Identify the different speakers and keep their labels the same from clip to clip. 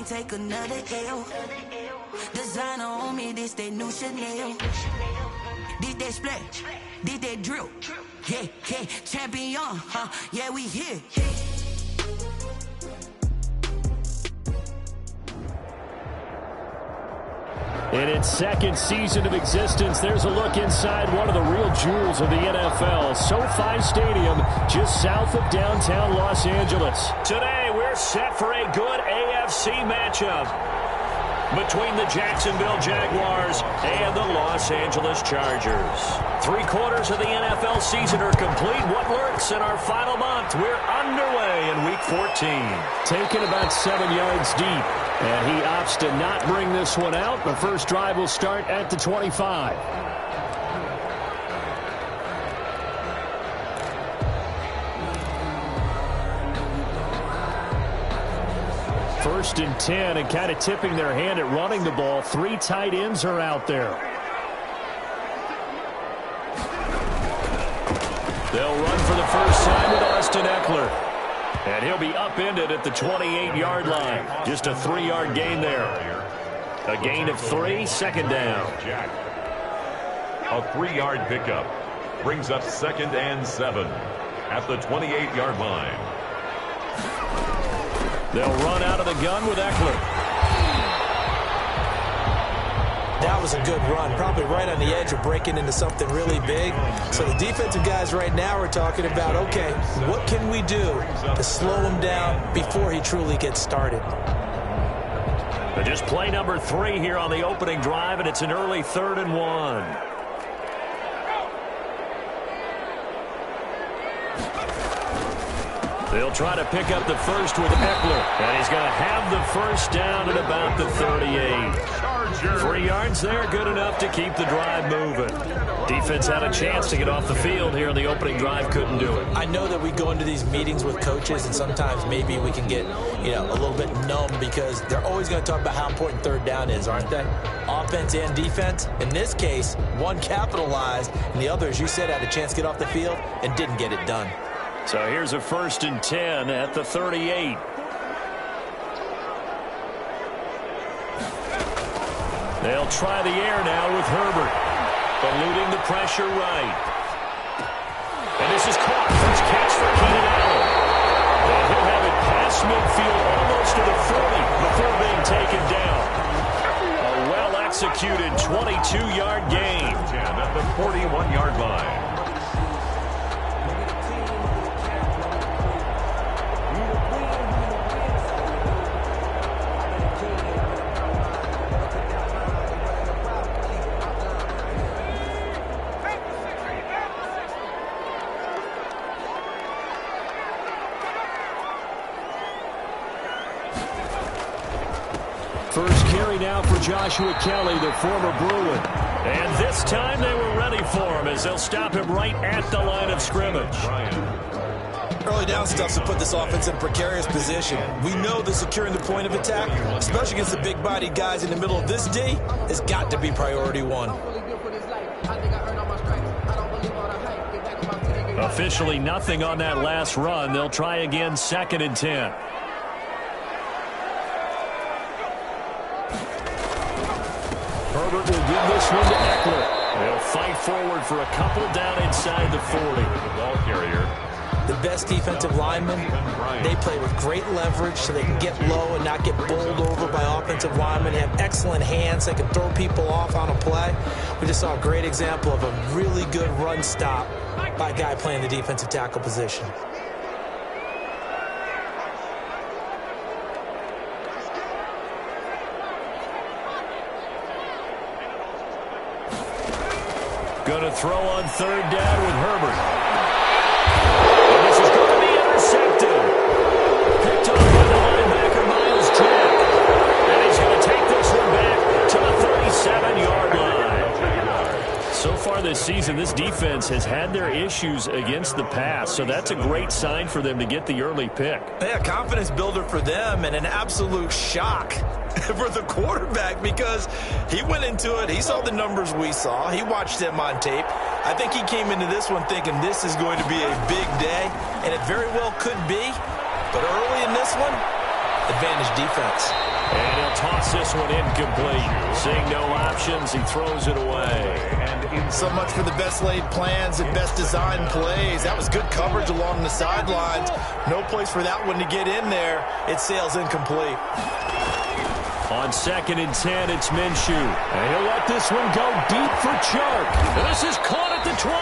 Speaker 1: can't take another L. Designer on me, this that new Chanel. This that splash, this that drill. Yeah, yeah, champion, huh? Yeah, we here.
Speaker 2: In its second season of existence, there's a look inside one of the real jewels of the NFL. SoFi Stadium, just south of downtown Los Angeles. Today, we're set for a good AFC matchup between the Jacksonville Jaguars and the Los Angeles Chargers. 3/4 of the NFL season are complete. What lurks in our final month? We're underway in Week 14. Taken about 7 yards deep. And he opts to not bring this one out. The first drive will start at the 25. First and 10, and kind of tipping their hand at running the ball. 3 tight ends are out there. They'll run for the first time with Austin Eckler. And he'll be upended at the 28-yard line. Just a 3-yard gain there. A gain of 3, second down.
Speaker 3: A 3-yard pickup brings up 2nd and 7 at the 28-yard line.
Speaker 2: They'll run out of the gun with Eckler.
Speaker 4: That was a good run, probably right on the edge of breaking into something really big. So the defensive guys right now are talking about, okay, what can we do to slow him down before he truly gets started?
Speaker 2: But just play number 3 here on the opening drive, and it's an early 3rd and 1. They'll try to pick up the first with Eckler, and he's going to have the first down at about the 38. 3 yards there, good enough to keep the drive moving. Defense had a chance to get off the field here on the opening drive, couldn't do it.
Speaker 4: I know that we go into these meetings with coaches, and sometimes maybe we can get, a little bit numb because they're always going to talk about how important 3rd down is, aren't they? Offense and defense. In this case, one capitalized, and the other, as you said, had a chance to get off the field and didn't get it done.
Speaker 2: So here's a 1st and 10 at the 38. They'll try the air now with Herbert, eluding the pressure right. And this is caught. First catch for Keenan Allen. And he'll have it past midfield almost to the 40 before being taken down. A well-executed 22-yard gain.
Speaker 3: At the 41-yard line.
Speaker 2: First carry now for Joshua Kelly, the former Bruin. And this time they were ready for him as they'll stop him right at the line of scrimmage.
Speaker 4: Early down stuff's to put this offense in a precarious position. We know that securing the point of attack, especially against the big-bodied guys in the middle of this D, has got to be priority 1.
Speaker 2: Officially nothing on that last run. They'll try again 2nd and 10. Herbert will give this one to Eckler. They'll fight forward for a couple down inside the 40.
Speaker 3: The ball carrier.
Speaker 4: The best defensive linemen, they play with great leverage so they can get low and not get bowled over by offensive linemen. They have excellent hands. They can throw people off on a play. We just saw a great example of a really good run stop by a guy playing the defensive tackle position.
Speaker 2: Going to throw on 3rd down with Herbert. And this is going to be intercepted. Picked off by the linebacker, Miles Jack. And he's going to take this one back to the 37-yard line. So far this season, this defense has had their issues against the pass, so that's a great sign for them to get the early pick.
Speaker 4: Yeah, confidence builder for them and an absolute shock for the quarterback because he went into it. He saw the numbers we saw. He watched them on tape. I think he came into this one thinking this is going to be a big day, and it very well could be. But early in this one, advantage defense.
Speaker 2: And toss this one incomplete. Seeing no options, he throws it away.
Speaker 4: So much for the best laid plans and best designed plays. That was good coverage along the sidelines. No place for that one to get in there. It sails incomplete.
Speaker 2: On 2nd and 10, it's Minshew. And he'll let this one go deep for Chark. This is caught at the 20.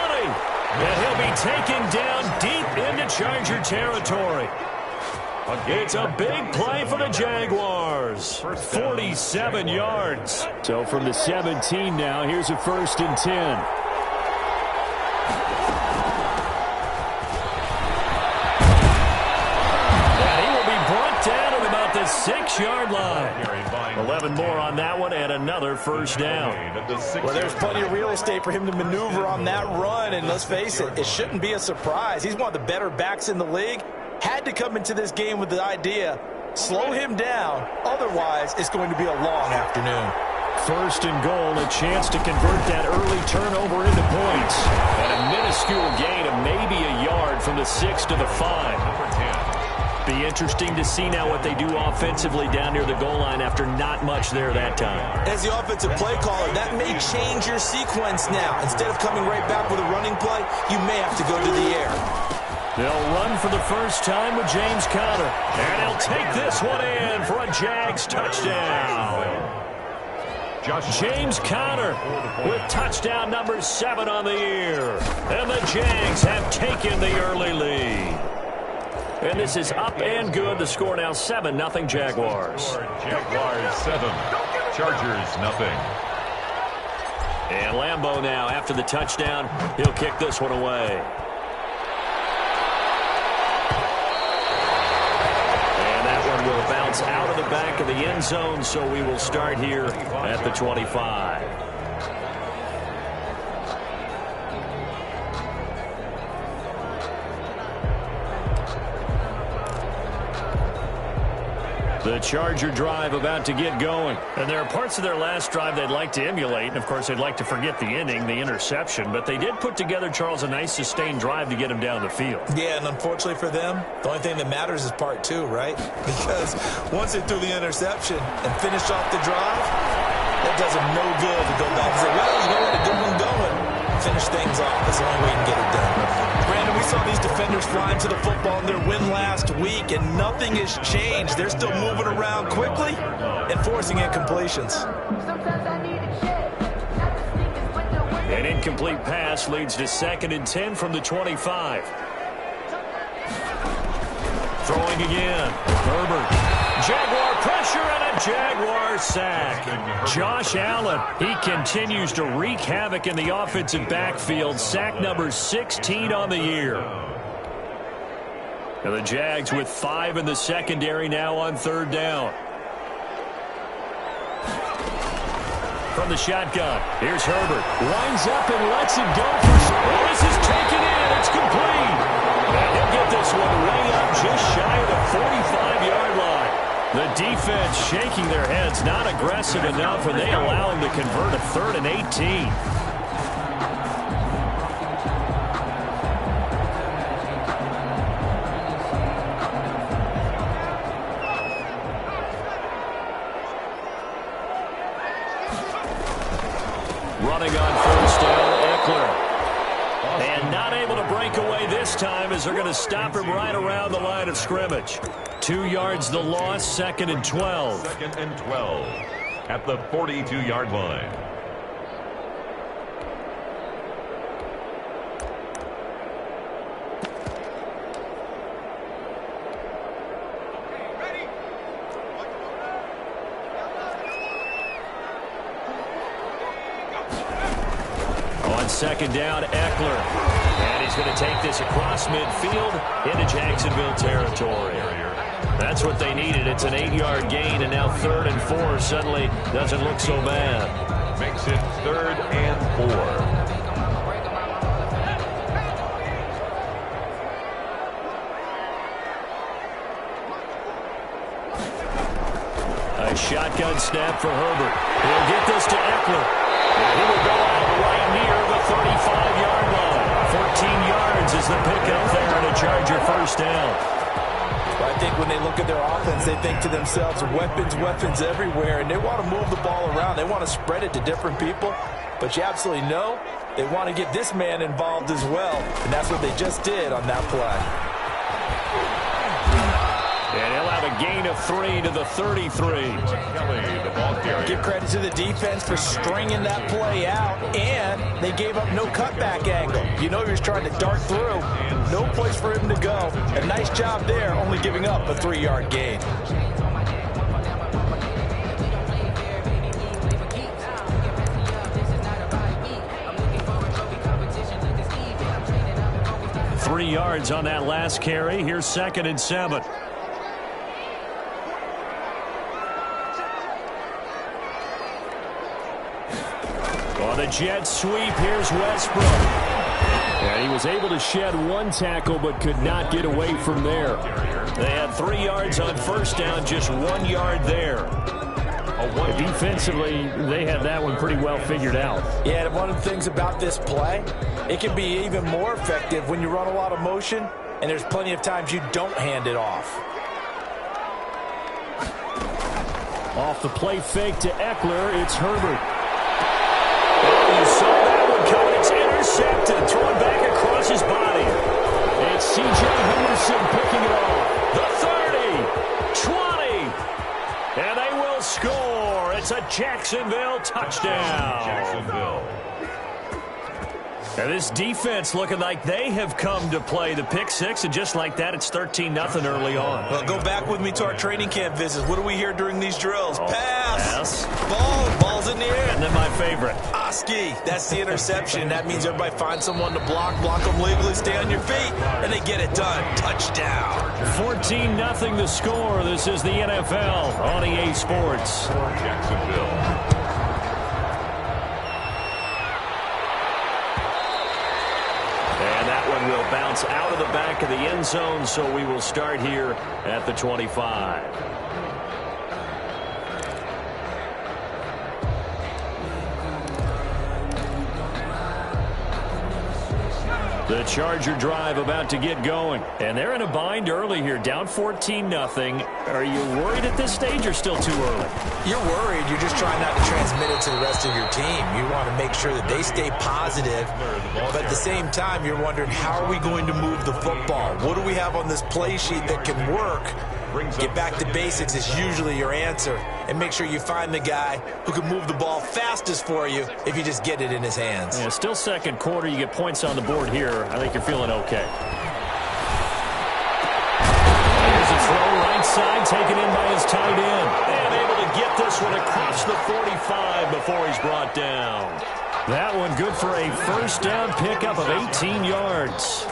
Speaker 2: And he'll be taken down deep into Charger territory. It's a big play for the Jaguars. 47 yards. So from the 17 now, here's a 1st and 10. And he will be brought down at about the 6-yard line. 11 more on that one and another 1st down.
Speaker 4: Well, there's plenty of real estate for him to maneuver on that run. And let's face it, it shouldn't be a surprise. He's one of the better backs in the league. Had to come into this game with the idea, slow him down. Otherwise, it's going to be a long afternoon.
Speaker 2: 1st and goal, a chance to convert that early turnover into points. And a minuscule gain of maybe a yard from the 6 to the 5. Be interesting to see now what they do offensively down near the goal line after not much there that time.
Speaker 4: As the offensive play caller, that may change your sequence now. Instead of coming right back with a running play, you may have to go to the air.
Speaker 2: They'll run for the first time with James Conner. And he'll take this one in for a Jags touchdown. James Conner with touchdown number 7 on the year. And the Jags have taken the early lead. And this is up and good. The score now 7-0 Jaguars.
Speaker 3: Jaguars 7, Chargers 0.
Speaker 2: And Lambeau now after the touchdown. He'll kick this one away. Will bounce out of the back of the end zone, so we will start here at the 25. The Charger drive about to get going. And there are parts of their last drive they'd like to emulate. And, of course, they'd like to forget the inning, the interception. But they did put together, Charles, a nice sustained drive to get him down the field.
Speaker 4: Yeah, and unfortunately for them, the only thing that matters is part 2, right? Because once they threw the interception and finished off the drive, that does them no good to go back and say, well, you know what, a good one going. Finish things off. That's the only way you can get it done. Brandon, we saw these defenders flying to the football in their win last week, and nothing has changed. They're still moving around quickly and forcing incompletions.
Speaker 2: An incomplete pass leads to 2nd and 10 from the 25. Throwing again. Herbert. Jaguar pressure and a Jaguar sack. Josh Allen, he continues to wreak havoc in the offensive backfield. Sack number 16 on the year. And the Jags with 5 in the secondary now on 3rd down. From the shotgun, here's Herbert. Winds up and lets it go for... this is taken in. It's complete. And he'll get this one way up just shy of the 45-yard line. The defense shaking their heads, not aggressive enough, and they allow him to convert a 3rd and 18. Running on 1st down, Eckler. And not able to break away this time as they're going to stop him right around the line of scrimmage. 2 yards the loss, 2nd and 12.
Speaker 3: 2nd and 12 at the 42-yard line.
Speaker 2: On 2nd down, Eckler. And he's going to take this across midfield into Jacksonville territory. That's what they needed. It's an 8-yard gain, and now 3rd and 4 suddenly doesn't look so bad.
Speaker 3: Makes it 3rd and 4.
Speaker 2: A shotgun snap for Herbert. He'll get this to Eckler. And he will go out right near the 35-yard line. 14 yards is the pickup there, and a Charger 1st down.
Speaker 4: I think when they look at their offense, they think to themselves, weapons, weapons everywhere, and they want to move the ball around. They want to spread it to different people, but you absolutely know they want to get this man involved as well, and that's what they just did on that play.
Speaker 2: And he'll have a gain of 3 to the 33.
Speaker 4: Give credit to the defense for stringing that play out, and they gave up no cutback angle. You know he was trying to dart through. No place for him to go. A nice job there, only giving up a 3-yard gain.
Speaker 2: Three yards on that last carry. Here's 2nd and 7. On the jet sweep, here's Westbrook. And he was able to shed one tackle but could not get away from there. They had 3 yards on first down, just 1 yard there. Defensively, they had that one pretty well figured out.
Speaker 4: Yeah, and one of the things about this play, it can be even more effective when you run a lot of motion, and there's plenty of times you don't hand it off.
Speaker 2: Off the play fake to Eckler, it's Herbert. Oh, you saw that one coming. It's intercepted. Thrown back across his body. It's C.J. Henderson picking it off. The 30, 20, and they will score. It's a Jacksonville touchdown.
Speaker 3: Jacksonville.
Speaker 2: And this defense looking like they have come to play the pick six, and just like that, it's 13-0 early on.
Speaker 4: Well, go back with me to our training camp visits. What do we hear during these drills? Pass. Ball's in the air.
Speaker 2: And then my favorite.
Speaker 4: Oski. That's the interception. That means everybody finds someone to block them legally, stay on your feet, and they get it done. Touchdown.
Speaker 2: 14-0 the score. This is the NFL on EA Sports.
Speaker 3: Jacksonville.
Speaker 2: Will bounce out of the back of the end zone, so we will start here at the 25. The Charger drive about to get going, and they're in a bind early here, down 14-0. Are you worried at this stage or still too early?
Speaker 4: You're worried. You're just trying not to transmit it to the rest of your team. You want to make sure that they stay positive, but at the same time, you're wondering, how are we going to move the football? What do we have on this play sheet that can work? Get back to basics is usually your answer, and make sure you find the guy who can move the ball fastest for you if you just get it in his hands.
Speaker 2: Yeah, still second quarter. You get points on the board here. I think you're feeling okay. Here's a throw right side, taken in by his tight end. And able to get this one across the 45 before he's brought down. That one good for a first down pickup of 18 yards.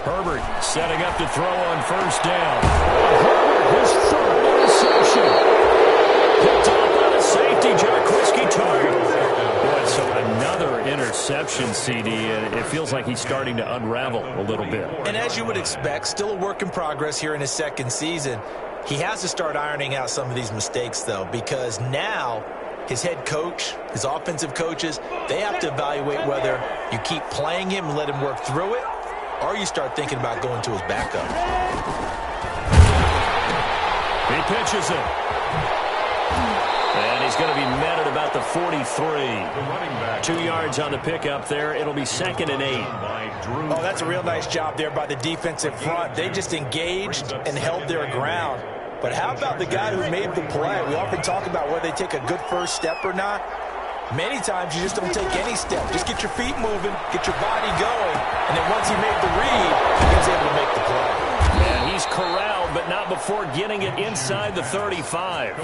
Speaker 2: Herbert setting up to throw on first down. Herbert, his third interception. Picked off by the safety, Jarquiski Tartt. So another interception, CD, and it feels like he's starting to unravel a little bit.
Speaker 4: And as you would expect, still a work in progress here in his second season. He has to start ironing out some of these mistakes, though, because now his head coach, his offensive coaches, they have to evaluate whether you keep playing him and let him work through it, or you start thinking about going to his backup.
Speaker 2: He pitches it. And he's going to be met at about the 43. 2 yards on the pickup there. It'll be 2nd and 8.
Speaker 4: Oh, that's a real nice job there by the defensive front. They just engaged and held their ground. But how about the guy who made the play? We often talk about whether they take a good first step or not. Many times you just don't take any step. Just get your feet moving, get your body going, and then once he made the read, he was able to make the play.
Speaker 2: And he's corralled, but not before getting it inside the 35.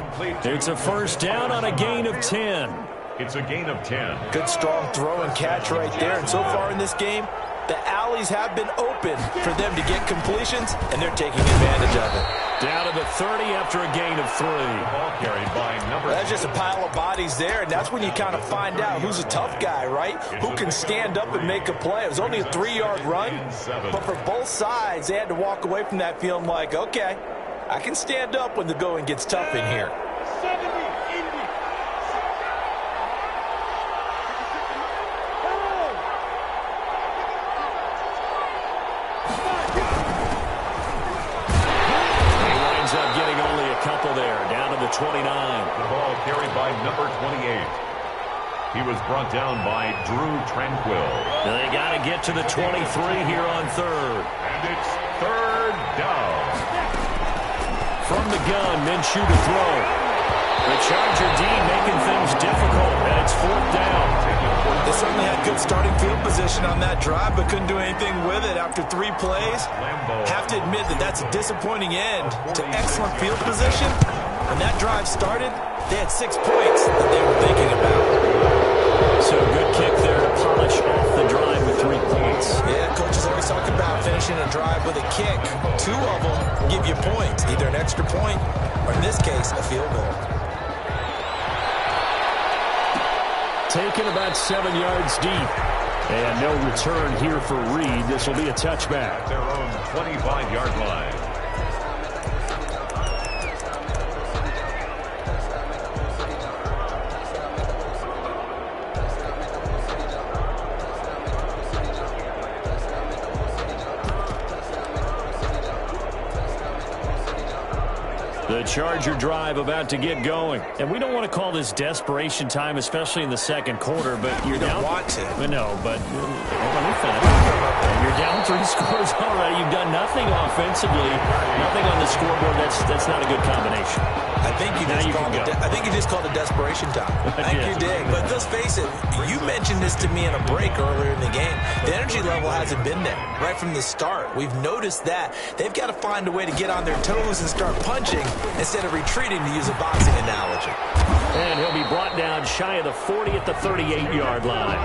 Speaker 2: It's a first down on a gain of 10.
Speaker 3: It's a gain of 10.
Speaker 4: Good strong throw and catch right there. And so far in this game, the alleys have been open for them to get completions, and they're taking advantage of it.
Speaker 2: Down to the 30 after a gain of 3.
Speaker 3: Ball carried by number.
Speaker 4: That's just a pile of bodies there, and that's when you kind of find out who's a tough guy, right? Who can stand up and make a play. It was only a 3-yard run, but for both sides, they had to walk away from that feeling like, okay, I can stand up when the going gets tough in here.
Speaker 2: Up getting only a couple there, down to the 29.
Speaker 3: The ball carried by number 28. He was brought down by Drew Tranquill.
Speaker 2: They got to get to the 23 here on third.
Speaker 3: And it's third down.
Speaker 2: From the gun, Minshew to throw. The Charger D making things difficult, and it's fourth down.
Speaker 4: They certainly had good starting field position on that drive, but couldn't do anything with it after 3 plays. Have to admit that that's a disappointing end to excellent field position. When that drive started, they had 6 points that they were thinking about.
Speaker 2: So good kick there to polish off the drive with 3 points.
Speaker 4: Yeah, coaches always talk about finishing a drive with a kick. 2 of them give you points, either an extra point or, in this case, a field goal.
Speaker 2: Taken about 7 yards deep. And no return here for Reed. This will be a touchback.
Speaker 3: At their own 25-yard line.
Speaker 2: The Charger drive about to get going. And we don't want to call this desperation time, especially in the second quarter, but you're down.
Speaker 4: You don't want to.
Speaker 2: No, but let me finish. You're down 3 scores already. You've done nothing offensively, nothing on the scoreboard. That's not a good combination.
Speaker 4: I think you just called it desperation time. I think you did. But let's face it, you mentioned this to me in a break earlier in the game. The energy level hasn't been there right from the start. We've noticed that. They've got to find a way to get on their toes and start punching instead of retreating, to use a boxing analogy.
Speaker 2: And he'll be brought down shy of the 40 at the 38-yard line.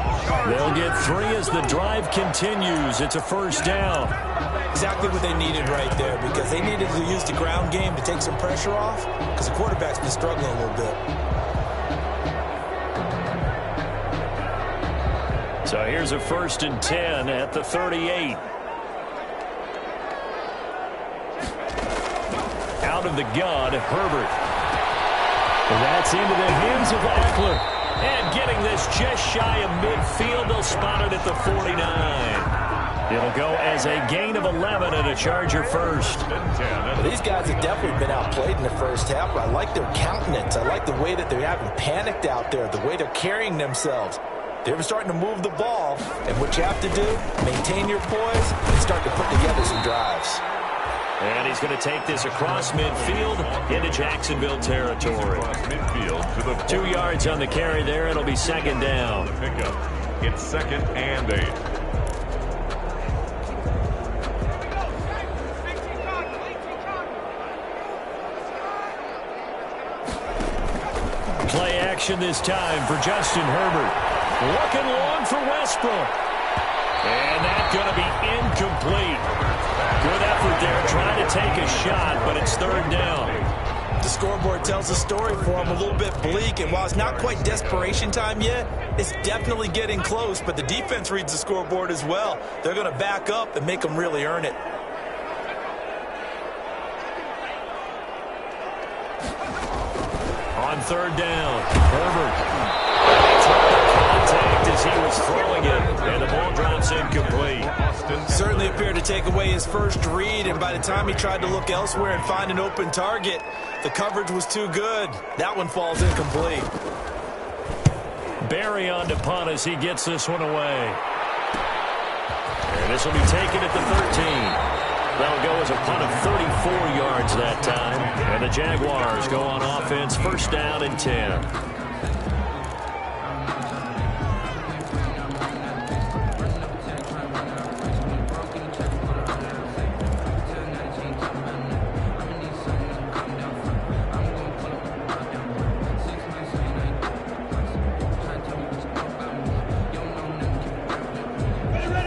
Speaker 2: They'll get 3 as the drive continues. It's a first down.
Speaker 4: Exactly what they needed right there, because they needed to use the ground game to take some pressure off, because the quarterback's been struggling a little bit.
Speaker 2: So here's a 1st and 10 at the 38. Out of the gun, Herbert. And that's into the hands of Eckler. And getting this just shy of midfield, they'll spot it at the 49. It'll go as a gain of 11 and a Charger first.
Speaker 4: Well, these guys have definitely been outplayed in the first half, but I like their countenance. I like the way that they haven't panicked out there, the way they're carrying themselves. They're starting to move the ball, and what you have to do, maintain your poise and start to put together some drives.
Speaker 2: And he's going to take this across midfield into Jacksonville territory.
Speaker 3: Midfield to the
Speaker 2: 2 yards on the carry there. It'll be second down.
Speaker 3: pickup. It's 2nd and 8.
Speaker 2: Play action this time for Justin Herbert. Looking long for Westbrook. And that's going to be incomplete. Good effort there, trying to take a shot, but it's 3rd down.
Speaker 4: The scoreboard tells a story for them, a little bit bleak, and while it's not quite desperation time yet, it's definitely getting close, but the defense reads the scoreboard as well. They're going to back up and make them really earn it.
Speaker 2: On 3rd down, Herbert. Contact as he was throwing it, and the ball drops incomplete.
Speaker 4: Certainly appeared to take away his first read, and by the time he tried to look elsewhere and find an open target, the coverage was too good. That one falls incomplete.
Speaker 2: Barry on to punt as he gets this one away. And this will be taken at the 13. That'll go as a punt of 34 yards that time. And the Jaguars go on offense, 1st down and 10.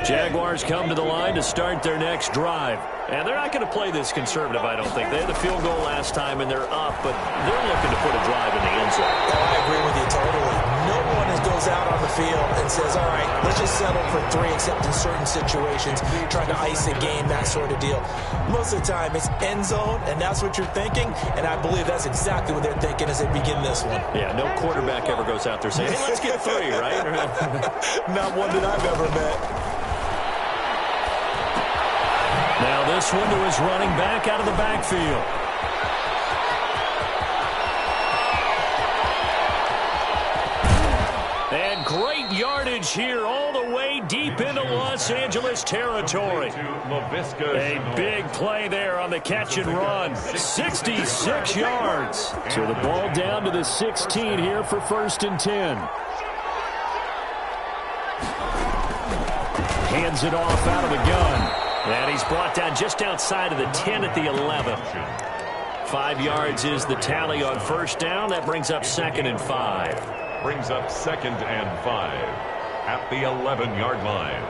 Speaker 2: Jaguars come to the line to start their next drive. And they're not going to play this conservative, I don't think. They had the field goal last time, and they're up, but they're looking to put a drive in the end zone.
Speaker 4: Oh, I agree with you totally. No one goes out on the field and says, all right, let's just settle for 3 except in certain situations, trying to ice a game, that sort of deal. Most of the time, it's end zone, and that's what you're thinking, and I believe that's exactly what they're thinking as they begin this one.
Speaker 2: Yeah, no quarterback ever goes out there saying, hey, let's get 3, right?
Speaker 4: Not one that I've ever met.
Speaker 2: Now this one to his running back out of the backfield. And great yardage here all the way deep into Los Angeles territory. A big play there on the catch and run. 66 yards. So the ball down to the 16 here for 1st and 10. Hands it off out of the gun. And he's brought down just outside of the 10 at the 11. 5 yards is the tally on 1st down. That brings up 2nd and 5.
Speaker 3: Brings up 2nd and 5 at the 11-yard line.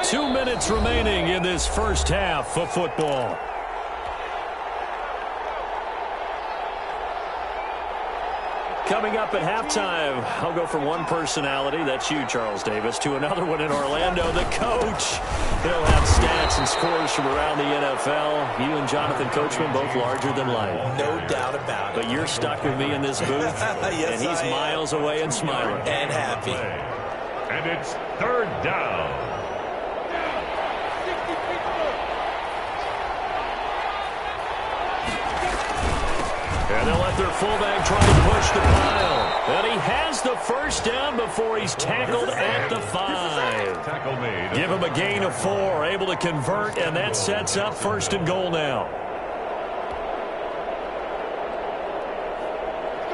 Speaker 2: 2 minutes remaining in this first half of football. Coming up at halftime, I'll go from one personality, that's you, Charles Davis, to another one in Orlando, the coach. He'll have stats and scores from around the NFL. You and Jonathan Coachman, both larger than life.
Speaker 4: No doubt about it.
Speaker 2: But you're stuck with me in this booth,
Speaker 4: yes,
Speaker 2: and he's miles away and smiling.
Speaker 4: And happy.
Speaker 3: And it's 3rd down.
Speaker 2: And they'll let their fullback try to push the pile. And he has the 1st down before he's tackled at the 5.
Speaker 3: Tackle made.
Speaker 2: Give him a gain of 4, able to convert, and that sets up 1st and goal now.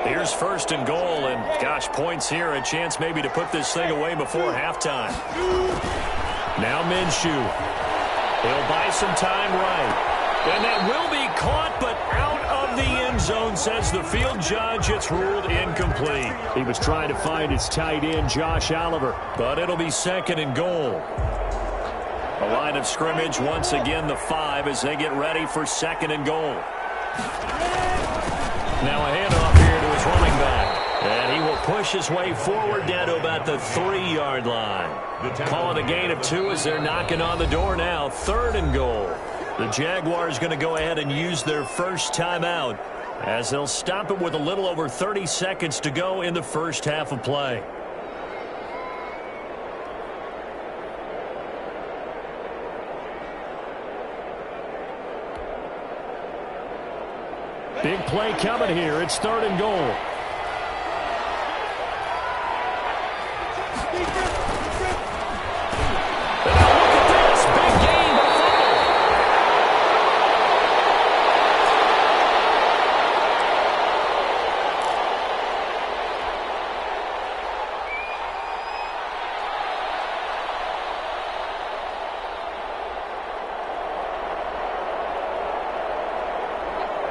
Speaker 2: Here's 1st and goal, and gosh, points here, a chance maybe to put this thing away before halftime. Now Minshew. He'll buy some time right. And that will be caught, but out of the end zone, says the field judge. It's ruled incomplete. He was trying to find his tight end, Josh Oliver, but it'll be 2nd and goal. A line of scrimmage, once again, the 5 as they get ready for 2nd and goal. Now a handoff here to his running back. And he will push his way forward down to about the 3-yard line. Call it a gain of 2 as they're knocking on the door now. 3rd and goal. The Jaguars going to go ahead and use their first timeout as they'll stop it with a little over 30 seconds to go in the first half of play. Big play coming here. It's 3rd and goal.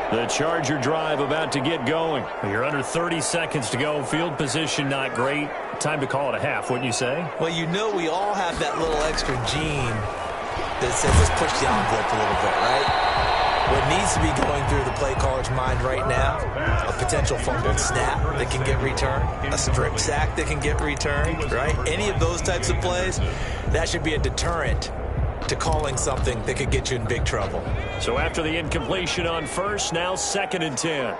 Speaker 2: The Charger drive about to get going. You're under 30 seconds to go. Field position not great. Time to call it a half, wouldn't you say?
Speaker 4: Well, you know we all have that little extra gene that says let's push the envelope a little bit, right? What needs to be going through the play caller's mind right now, a potential fumbled snap that can get returned, a strip sack that can get returned, right? Any of those types of plays, that should be a deterrent to calling something that could get you in big trouble.
Speaker 2: So after the incompletion on 1st, now 2nd and 10.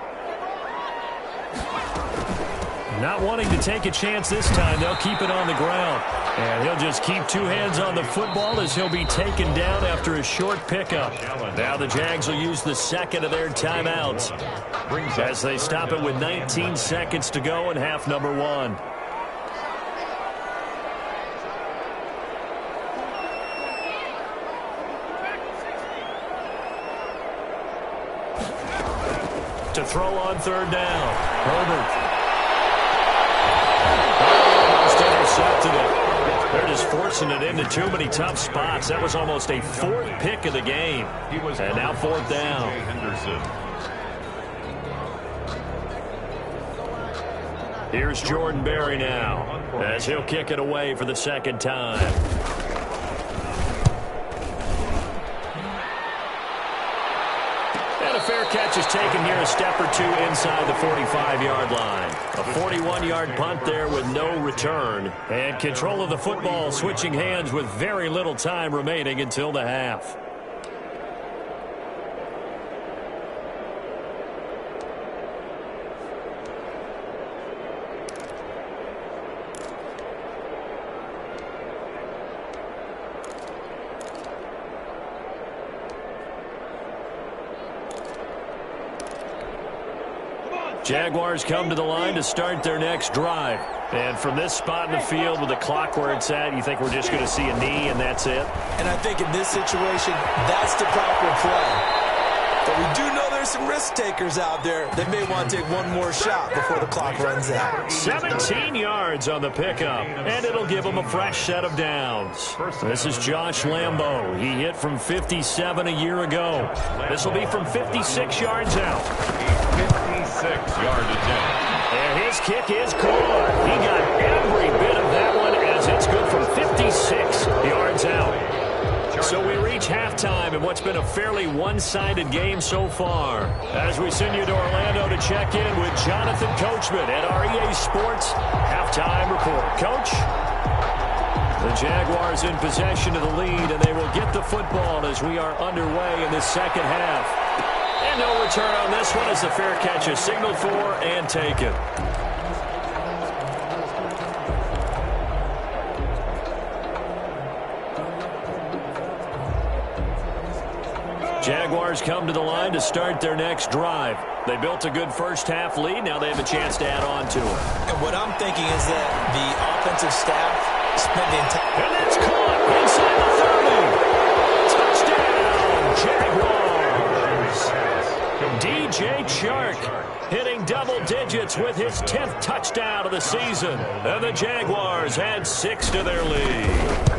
Speaker 2: Not wanting to take a chance this time, they'll keep it on the ground. And he'll just keep 2 hands on the football as he'll be taken down after a short pickup. Now the Jags will use the 2nd of their timeouts as they stop it with 19 seconds to go in half number 1. To throw on 3rd down. Herbert. Almost intercepted it. They're just forcing it into too many tough spots. That was almost a 4th pick of the game. And now 4th down. Here's Jordan Berry now as he'll kick it away for the 2nd time. A fair catch is taken here a step or two inside the 45-yard line. A 41-yard punt there with no return. And control of the football switching hands with very little time remaining until the half. Jaguars come to the line to start their next drive. And from this spot in the field with the clock where it's at, you think we're just going to see a knee and that's it?
Speaker 4: And I think in this situation, that's the proper play. But we do know there's some risk takers out there that may want to take one more shot before the clock runs out.
Speaker 2: 17 yards on the pickup, and it'll give them a fresh set of downs. This is Josh Lambo. He hit from 57 a year ago. This will be from 56 yards out.
Speaker 3: 56-yard attempt.
Speaker 2: And his kick is good. He got every bit of that one as it's good from 56 yards out. So we reach halftime in what's been a fairly one-sided game so far. As we send you to Orlando to check in with Jonathan Coachman at our EA Sports Halftime Report. Coach? The Jaguars in possession of the lead, and they will get the football as we are underway in the second half. And no return on this one as the fair catch is signaled for and taken. Jaguars come to the line to start their next drive. They built a good first-half lead. Now they have a chance to add on to it.
Speaker 4: And what I'm thinking is that the offensive staff spent the entire...
Speaker 2: And that's caught inside the 30. Touchdown, Jaguars. DJ Chark hitting double digits with his 10th touchdown of the season. And the Jaguars add 6 to their lead.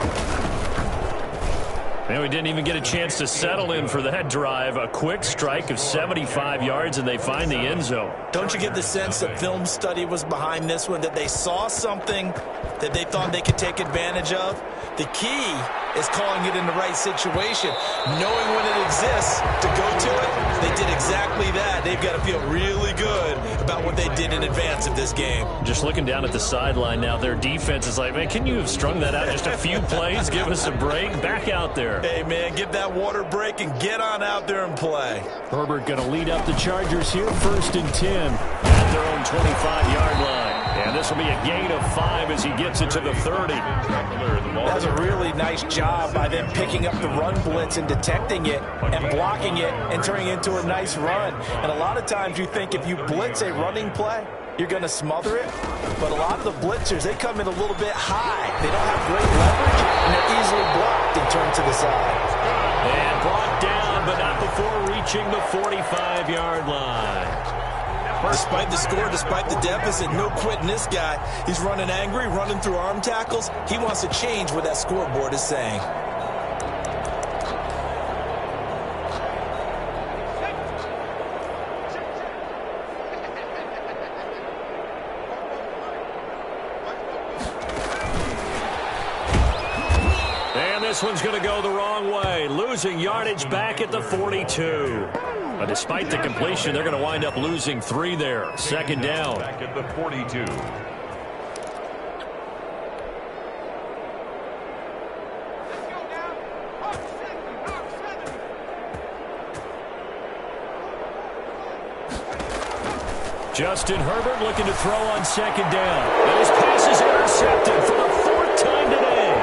Speaker 2: And we didn't even get a chance to settle in for that drive. A quick strike of 75 yards, and they find the end zone.
Speaker 4: Don't you get the sense that film study was behind this one, that they saw something that they thought they could take advantage of? The key is calling it in the right situation, knowing when it exists to go to it. They did exactly that. They've got to feel really good about what they did in advance of this game.
Speaker 2: Just looking down at the sideline now, their defense is like, man, can you have strung that out just a few plays? Give us a break. Back out there.
Speaker 4: Hey, man, give that water break and get on out there and play.
Speaker 2: Herbert going to lead up the Chargers here, 1st and 10 at their own 25-yard line. And this will be a gain of 5 as he gets it to the 30.
Speaker 4: That's a really nice job by them picking up the run blitz and detecting it and blocking it and turning it into a nice run. And a lot of times you think if you blitz a running play, you're going to smother it. But a lot of the blitzers, they come in a little bit high. They don't have great leverage, and they're easily blocked and turned to the side.
Speaker 2: And brought down, but not before reaching the 45-yard line.
Speaker 4: Despite the score, despite the deficit, no quitting this guy. He's running angry, running through arm tackles. He wants to change what that scoreboard is saying.
Speaker 2: And this one's going to go the wrong way, losing yardage back at the 42. But despite the completion, they're going to wind up losing 3 there. 2nd down.
Speaker 3: Back at the 42.
Speaker 2: Justin Herbert looking to throw on 2nd down. And his pass is intercepted for the 4th time today.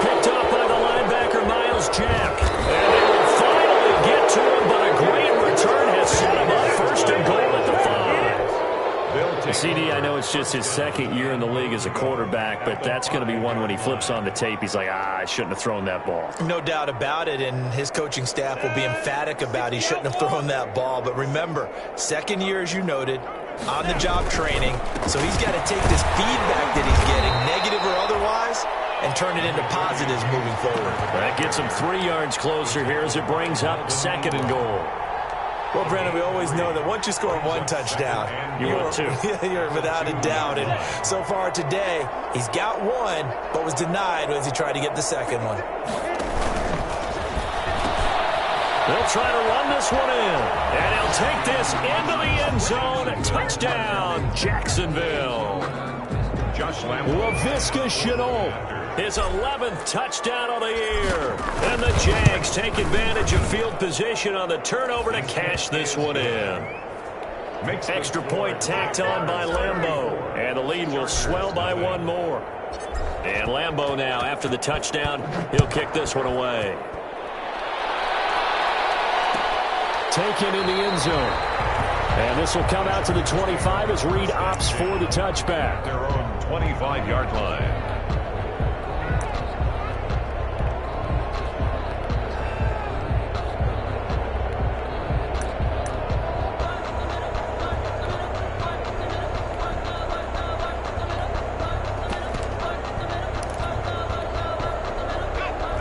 Speaker 2: Picked off by the linebacker, Miles Jack. And they will finally get to him, but a great return has set him up. 1st and goal at the 5. CD, I know it's just his 2nd year in the league as a quarterback, but that's going to be one when he flips on the tape. He's like, I shouldn't have thrown that ball.
Speaker 4: No doubt about it, and his coaching staff will be emphatic about he shouldn't have thrown that ball. But remember, 2nd year, as you noted, on-the-job training, so he's got to take this feedback that he's getting, negative or otherwise, and turn it into positives moving forward.
Speaker 2: That gets him 3 yards closer here as it brings up 2nd and goal.
Speaker 4: Well, Brandon, we always know that once you score 1 touchdown,
Speaker 2: you're 2.
Speaker 4: You're without a doubt. And so far today, he's got 1, but was denied as he tried to get the 2nd one.
Speaker 2: They'll try to run this one in. And he'll take this into the end zone. Touchdown, Jacksonville. Laviska Shenault, his 11th touchdown of the year. And the Jags take advantage of field position on the turnover to cash this one in. Extra point tacked on by Lambeau. And the lead will swell by one more. And Lambeau now, after the touchdown, he'll kick this one away. Taken in the end zone. And this will come out to the 25 as Reed opts for the touchback.
Speaker 3: Their own 25-yard line.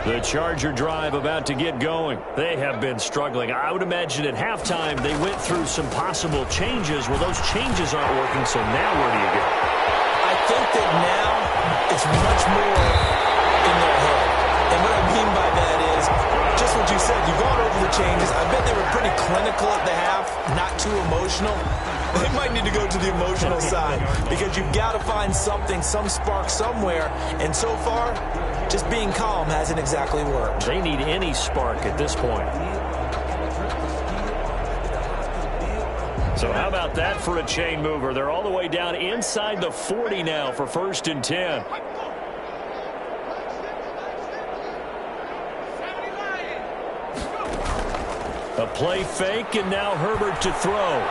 Speaker 2: The Charger drive about to get going. They have been struggling. I would imagine at halftime they went through some possible changes. Well, those changes aren't working, so now where do you go?
Speaker 4: I think that now it's much more in their head. And what I mean by that is just what you said. You've gone over the changes. I bet they were pretty clinical at the half, not too emotional. They might need to go to the emotional side because you've got to find something, some spark somewhere. And so far, just being calm hasn't exactly worked.
Speaker 2: They need any spark at this point. So how about that for a chain mover? They're all the way down inside the 40 now for 1st and 10. A play fake, and now Herbert to throw.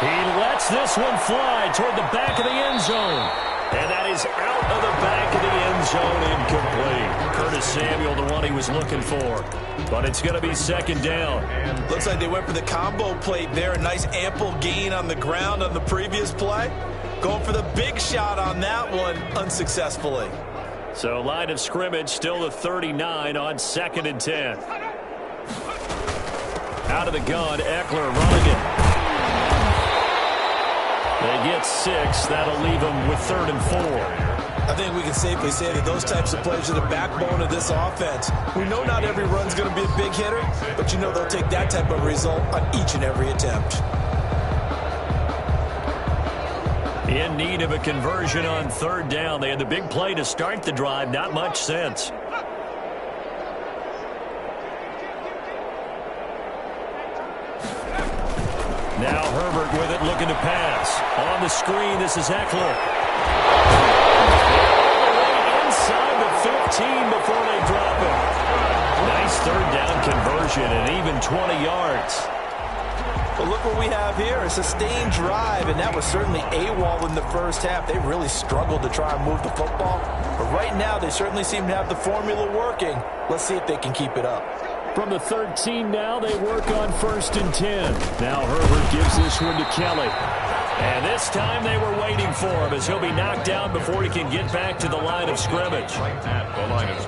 Speaker 2: He lets this one fly toward the back of the end zone. And that is out of the back of the end zone, incomplete. Curtis Samuel, the one he was looking for. But it's going to be 2nd down.
Speaker 4: Looks like they went for the combo plate there. A nice ample gain on the ground on the previous play. Going for the big shot on that one unsuccessfully.
Speaker 2: So line of scrimmage still the 39 on 2nd and 10. Out of the gun, Eckler running it. They get 6. That'll leave them with 3rd and 4.
Speaker 4: I think we can safely say that those types of plays are the backbone of this offense. We know not every run's going to be a big hitter, but you know they'll take that type of result on each and every attempt.
Speaker 2: In need of a conversion on 3rd down. They had the big play to start the drive. Not much sense. Now Herbert with it, looking to pass. On the screen, this is Eckler. Inside the 15 before they drop it. Nice 3rd down conversion and even 20 yards.
Speaker 4: But look what we have here, a sustained drive, and that was certainly AWOL in the first half. They really struggled to try and move the football. But right now, they certainly seem to have the formula working. Let's see if they can keep it up.
Speaker 2: From the 13 now, they work on 1st and 10. Now Herbert gives this one to Kelly. And this time they were waiting for him as he'll be knocked down before he can get back to the line of scrimmage.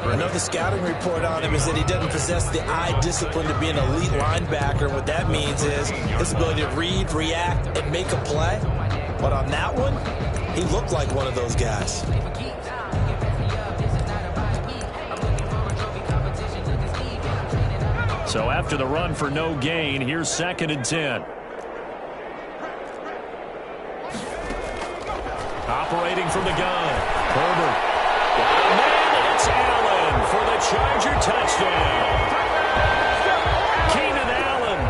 Speaker 4: Another scouting report on him is that he doesn't possess the eye discipline to be an elite linebacker. What that means is his ability to read, react, and make a play. But on that one, he looked like one of those guys.
Speaker 2: So after the run for no gain, here's 2nd and 10. Operating from the gun. Herbert. And it's Allen for the Charger touchdown. Keenan Allen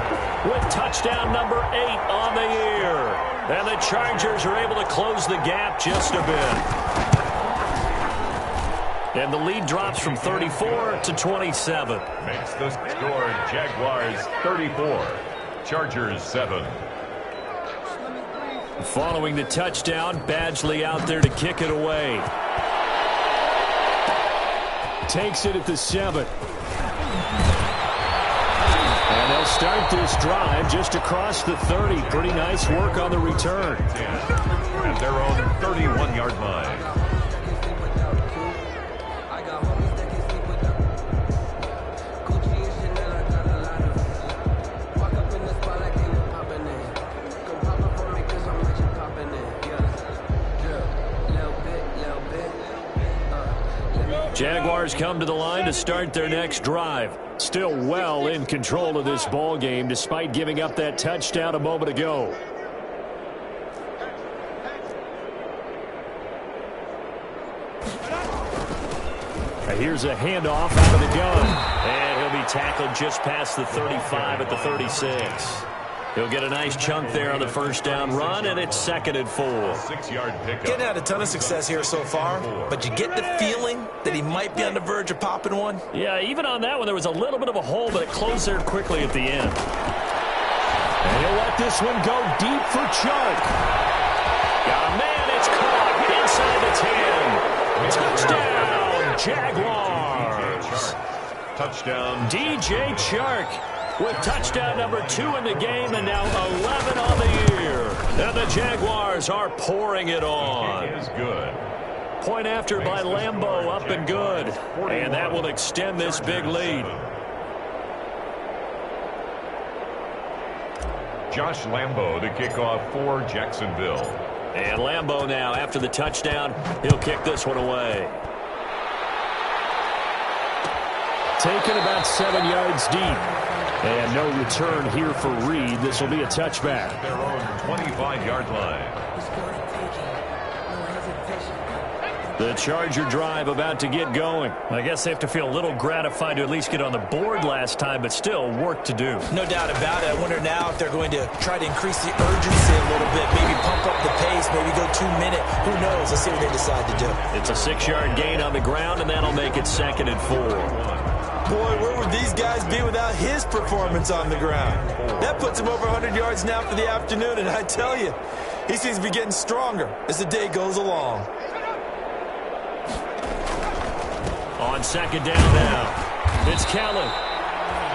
Speaker 2: with touchdown number 8 on the year. And the Chargers are able to close the gap just a bit. And the lead drops from 34 to 27.
Speaker 3: Makes the score Jaguars 34, Chargers 7.
Speaker 2: Following the touchdown, Badgley out there to kick it away. Takes it at the 7. And they'll start this drive just across the 30. Pretty nice work on the return.
Speaker 3: At their own 31-yard line.
Speaker 2: Jaguars come to the line to start their next drive. Still well in control of this ball game despite giving up that touchdown a moment ago. Here's a handoff out of the gun. And he'll be tackled just past the 35 at the 36. He'll get a nice chunk there on the first down run, and it's 2nd and 4.
Speaker 3: 6-yard pickup.
Speaker 4: Getting had a ton of success here so far, but you get the feeling that he might be on the verge of popping one.
Speaker 2: Yeah, even on that one, there was a little bit of a hole, but it closed there quickly at the end. And he'll let this one go deep for Chark. Yeah, man, it's caught inside the 10. Touchdown, Jaguars.
Speaker 3: Touchdown.
Speaker 2: DJ Chark with touchdown number 2 in the game and now 11 on the year. And the Jaguars are pouring it on.
Speaker 3: It is good.
Speaker 2: Point after by Lambeau, up and good. And that will extend this big lead.
Speaker 3: Josh Lambeau to kick off for Jacksonville.
Speaker 2: And Lambeau now, after the touchdown, he'll kick this one away. Taken about 7 yards deep. And no return here for Reed. This will be a touchback.
Speaker 3: Their own 25-yard line.
Speaker 2: The Charger drive about to get going. I guess they have to feel a little gratified to at least get on the board last time, but still work to do.
Speaker 4: No doubt about it. I wonder now if they're going to try to increase the urgency a little bit, maybe pump up the pace, maybe go 2-minute. Who knows? Let's see what they decide to do.
Speaker 2: It's a 6-yard gain on the ground, and that'll make it 2nd and 4.
Speaker 4: Boy, where would these guys be without his performance on the ground? That puts him over 100 yards now for the afternoon, and I tell you, he seems to be getting stronger as the day goes along.
Speaker 2: On 2nd down now, it's Kelly.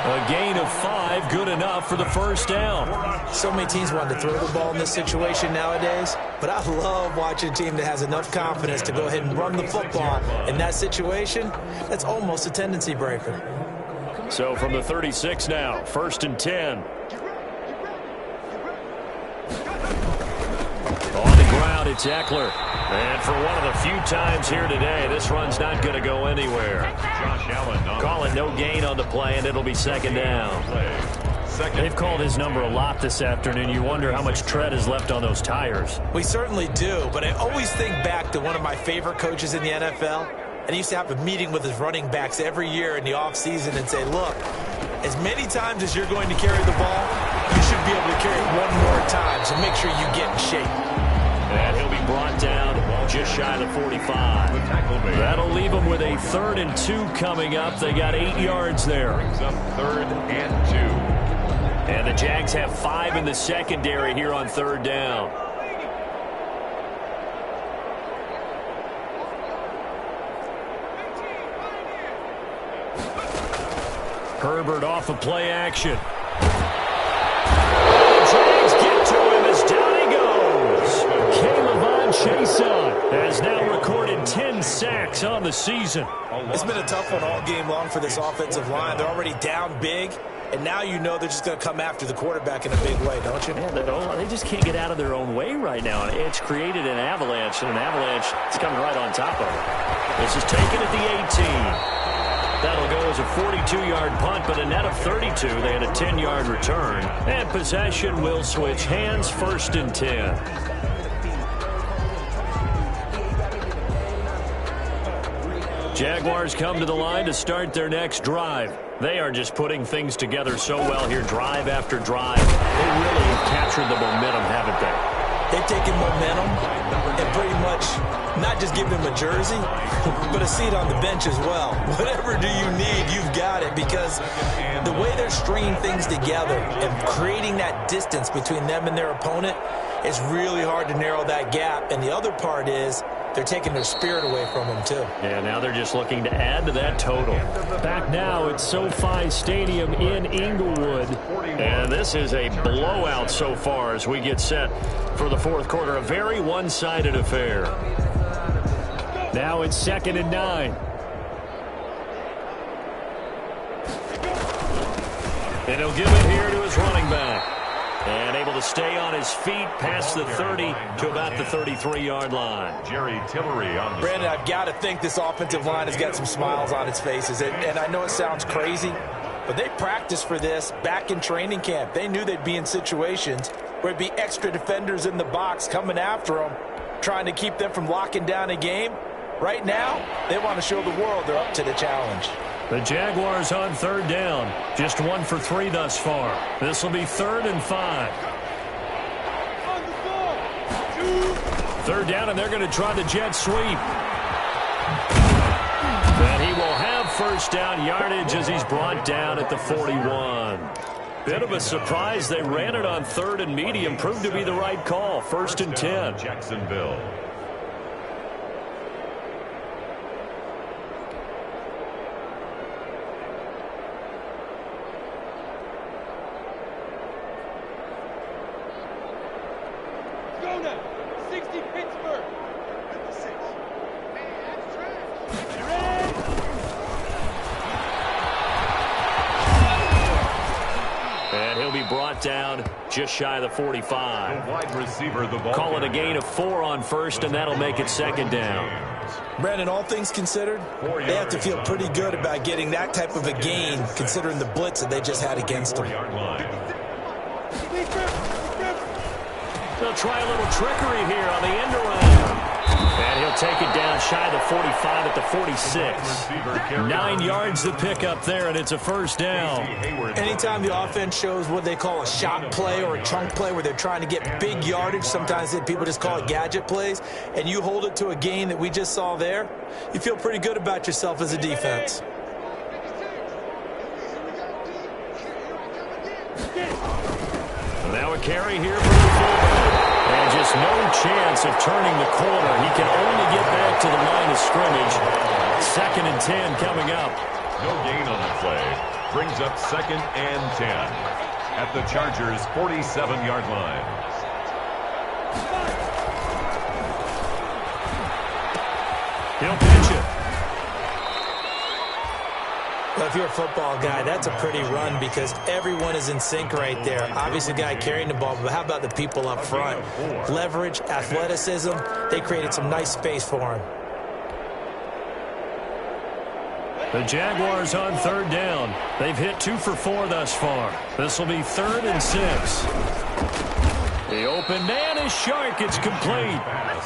Speaker 2: A gain of 5, good enough for the first down.
Speaker 4: So many teams want to throw the ball in this situation nowadays, but I love watching a team that has enough confidence to go ahead and run the football. In that situation, that's almost a tendency breaker.
Speaker 2: So from the 36 now, 1st and 10. On the ground, it's Eckler. And for one of the few times here today, this run's not going to go anywhere.
Speaker 3: Josh Allen.
Speaker 2: Call it no gain on the play, and it'll be 2nd down. They've called his number a lot this afternoon. You wonder how much tread is left on those tires.
Speaker 4: We certainly do, but I always think back to one of my favorite coaches in the NFL. And he used to have a meeting with his running backs every year in the offseason and say, look, as many times as you're going to carry the ball, you should be able to carry it one more time, so make sure you get in shape.
Speaker 2: And he'll be brought down just shy of the 45. That'll leave him with a 3rd and 2 coming up. They got 8 yards there.
Speaker 3: Brings up 3rd and 2.
Speaker 2: And the Jags have 5 in the secondary here on 3rd down. Herbert off of play action. Jags get to him as down he goes. Caleb Chason has now recorded 10 sacks on the season.
Speaker 4: It's been a tough one all game long for this offensive line. They're already down big, and now you know they're just going to come after the quarterback in a big way, don't you?
Speaker 2: Yeah, they just can't get out of their own way right now. It's created an avalanche, and an avalanche is coming right on top of it. This is taken at the 18. That'll go as a 42-yard punt, but a net of 32. They had a 10-yard return. And possession will switch hands, 1st and 10. Jaguars come to the line to start their next drive. They are just putting things together so well here, drive after drive. They really have captured the momentum, haven't they?
Speaker 4: They've taken momentum and pretty much not just given him a jersey, but a seat on the bench as well. Whatever do you need, you've got it, because the way they're stringing things together and creating that distance between them and their opponent, it's really hard to narrow that gap. And the other part is they're taking their spirit away from them, too.
Speaker 2: Yeah, now they're just looking to add to that total. Back now at SoFi Stadium in Inglewood. And this is a blowout so far as we get set for the 4th quarter. A very one-sided affair. Now it's 2nd and 9. And he'll give it here to his running back. And able to stay on his feet past the 30 to about the 33-yard line.
Speaker 3: Jerry Tillery on the
Speaker 4: Brandon, I've got to think this offensive line has got some smiles on its faces. And I know it sounds crazy, but they practiced for this back in training camp. They knew they'd be in situations where it'd be extra defenders in the box coming after them, trying to keep them from locking down a game. Right now, they want to show the world they're up to the challenge.
Speaker 2: The Jaguars on third down. Just 1 for 3 thus far. This will be 3rd and 5. Third down, and they're going to try the jet sweep. And he will have first down yardage as he's brought down at the 41. Bit of a surprise. They ran it on 3rd and medium. Proved to be the right call. 1st and 10.
Speaker 3: Jacksonville.
Speaker 2: Down just shy of the 45.
Speaker 3: The wide receiver, the ball.
Speaker 2: Call it a gain of 4 on first, and that'll make it 2nd down.
Speaker 4: Brandon, all things considered, they have to feel pretty good about getting that type of a gain, considering the blitz that they just had against them.
Speaker 2: They'll try a little trickery here on the end around. And he'll take it down shy of the 45 at the 46. 9 yards to pick up there, and it's a first down.
Speaker 4: Anytime the offense shows what they call a shot play or a chunk play where they're trying to get big yardage, sometimes people just call it gadget plays, and you hold it to a gain that we just saw there, you feel pretty good about yourself as a defense.
Speaker 2: Now a carry here for the fullback. And just no chance of turning the corner. He can only get back to the line of scrimmage. 2nd and 10 coming up.
Speaker 3: No gain on the play. Brings up 2nd and 10 at the Chargers' 47-yard line.
Speaker 2: He'll pitch it.
Speaker 4: Well, if you're a football guy, that's a pretty run because everyone is in sync right there. Obviously, the guy carrying the ball, but how about the people up front? Leverage, athleticism, they created some nice space for him.
Speaker 2: The Jaguars on 3rd down. They've hit 2 for 4 thus far. This will be 3rd and 6. The open man is Shark. It's complete.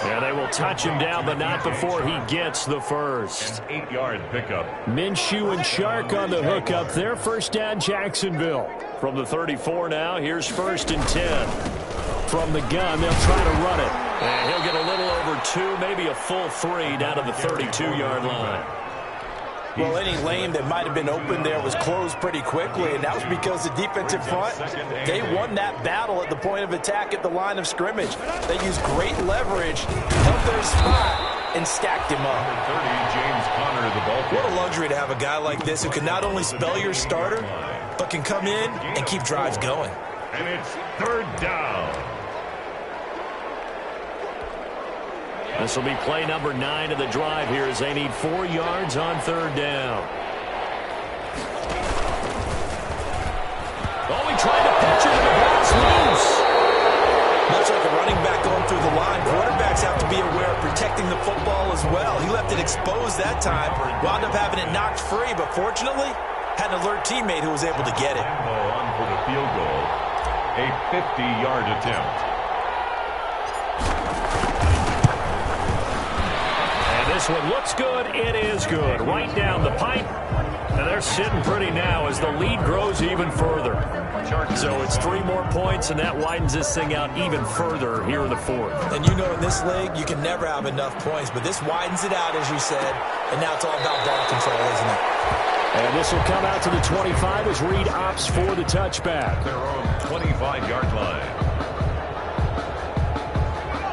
Speaker 2: And they will touch him down, but not before he gets the first.
Speaker 3: An 8-yard pickup.
Speaker 2: Minshew and Shark on the hookup. Their first down, Jacksonville. From the 34 now, here's 1st and 10. From the gun, they'll try to run it. And he'll get a little over 2, maybe a full 3 down to the 32-yard line.
Speaker 4: Well, any lane that might have been open there was closed pretty quickly, and that was because the defensive front, they won that battle at the point of attack at the line of scrimmage. They used great leverage, held their spot, and stacked him up.
Speaker 3: James Conner, the ball.
Speaker 4: What a luxury to have a guy like this who can not only spell your starter, but can come in and keep drives going.
Speaker 3: And it's 3rd down.
Speaker 2: This will be play number 9 of the drive here as they need 4 yards on 3rd down. Oh, he tried to pitch it, and the ball's loose.
Speaker 4: Much like a running back going through the line, quarterbacks have to be aware of protecting the football as well. He left it exposed that time, wound up having it knocked free, but fortunately, had an alert teammate who was able to get it.
Speaker 3: On for the field goal. A 50-yard attempt.
Speaker 2: This one looks good. It is good. Right down the pipe. And they're sitting pretty now as the lead grows even further. So it's 3 more points, and that widens this thing out even further here in the 4th.
Speaker 4: And you know in this league, you can never have enough points, but this widens it out, as you said, and now it's all about ball control, isn't it?
Speaker 2: And this will come out to the 25 as Reed opts for the touchback.
Speaker 3: Their own 25-yard line.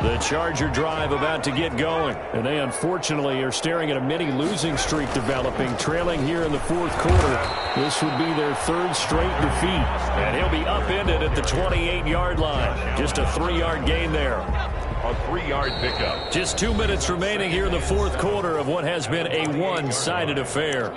Speaker 2: The Charger drive about to get going. And they unfortunately are staring at a mini losing streak developing, trailing here in the 4th quarter. This would be their 3rd straight defeat. And he'll be upended at the 28-yard line. Just a 3-yard gain there.
Speaker 3: A 3-yard pickup.
Speaker 2: Just 2 minutes remaining here in the 4th quarter of what has been a one-sided affair.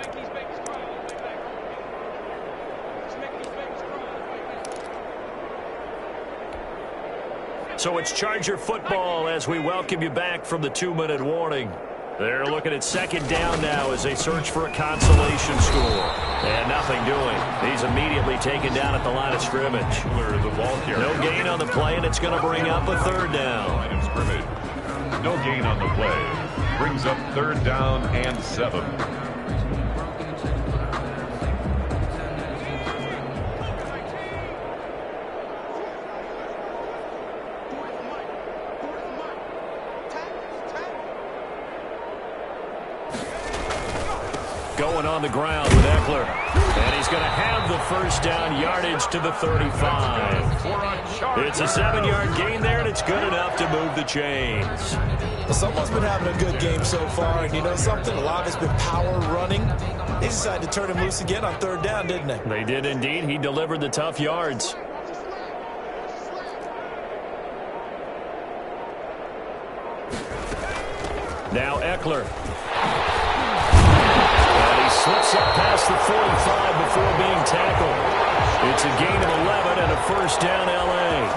Speaker 2: So it's Charger football as we welcome you back from the 2-minute warning. They're looking at second down now as they search for a consolation score. And nothing doing. He's immediately taken down at the line of scrimmage. No gain on the play, and it's going to bring up a third down.
Speaker 3: Line of scrimmage. No gain on the play. Brings up third down and 7.
Speaker 2: Going on the ground with Eckler. And he's going to have the first down, yardage to the 35. It's a 7-yard gain there, and it's good enough to move the chains.
Speaker 4: Well, someone's been having a good game so far, and you know something? A lot of it's been power running. They decided to turn him loose again on third down, didn't they?
Speaker 2: They did indeed. He delivered the tough yards. Now Eckler. Slips up past the 45 before being tackled. It's a gain of 11 and a first down L.A.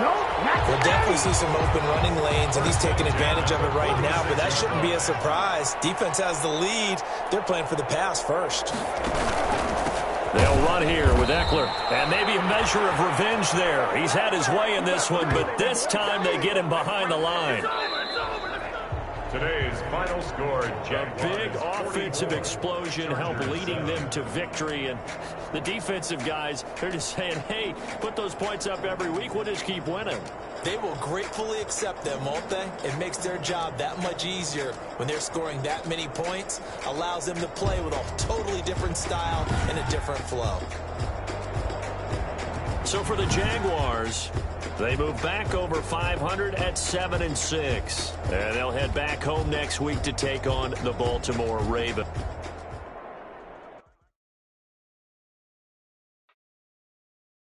Speaker 4: We'll definitely see some open running lanes, and he's taking advantage of it right now, but that shouldn't be a surprise. Defense has the lead. They're playing for the pass first.
Speaker 2: They'll run here with Eckler, and maybe a measure of revenge there. He's had his way in this one, but this time they get him behind the line.
Speaker 3: Today's final score,
Speaker 2: A big offensive explosion helped leading them to victory. And the defensive guys, they're just saying, hey, put those points up every week. We'll just keep winning.
Speaker 4: They will gratefully accept them, won't they? It makes their job that much easier when they're scoring that many points. Allows them to play with a totally different style and a different flow.
Speaker 2: So for the Jaguars, they move back over 500 at 7-6. And they'll head back home next week to take on the Baltimore Ravens.